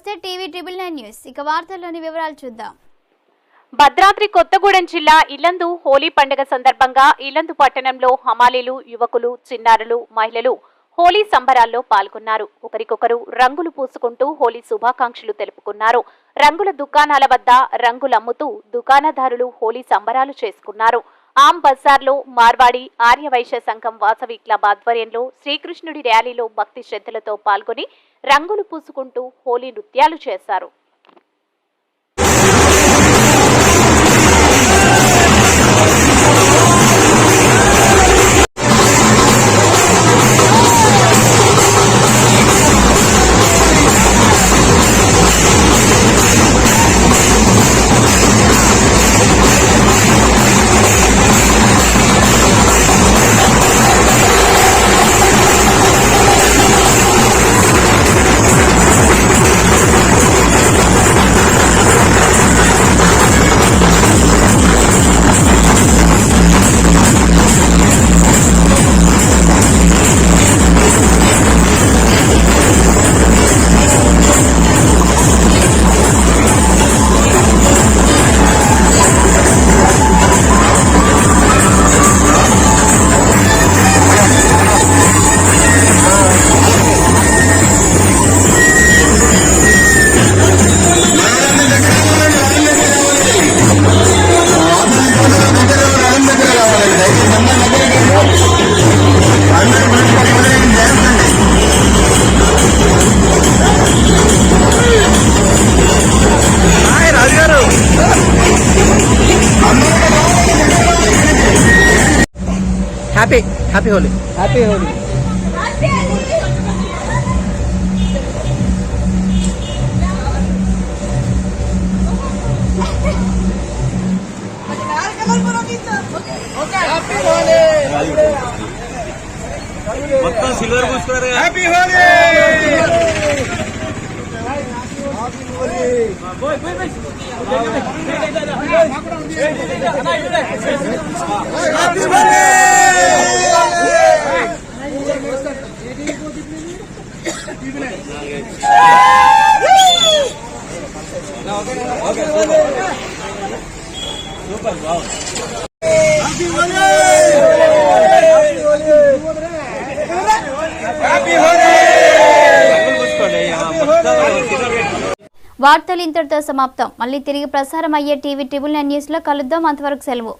నమస్తే TV triple 9 news ఇక వార్తల్లోని వివరాలు చూద్దాం। భద్రాద్రి కొత్తగూడెం జిల్లా ఇల్లందు హోలీ పండుగ సందర్భంగా ఇల్లందు పట్టణంలో హమాలీలు యువకులు చిన్నారులు మహిళలు హోలీ సంబరాల్లో పాల్గొన్నారు। ఒకరికొకరు రంగులు పూసుకుంటూ హోలీ శుభాకాంక్షలు తెలుపుకున్నారు। రంగుల దుకాణాల వద్ద రంగులమ్ముతూ దుకాణదారులు హోలీ సంబరాలు చేసుకున్నారు। ఆమ్ బజార్లో మార్వాడి ఆర్యవైశ్య సంఘం వాసవి క్లబ్ ఆధ్వర్యంలో శ్రీకృష్ణుడి ర్యాలీలో భక్తి శ్రద్ధలతో పాల్గొని రంగులు పూసుకుంటూ హోలీ నృత్యాలు చేశారు। Happy Holi. Happy Holi. మొత్తం సిల్వర్ పూసుకున్నారు। హ్యాపీ హోలీ సూపర్ బాగుంది। వార్తలు ఇంతటితో సమాప్తం। మళ్ళీ తిరిగి ప్రసారం అయ్యే టీవీ ట్రిబుల్ 9 న్యూస్ లో కలుద్దాం। అంతవరకు సెలవు।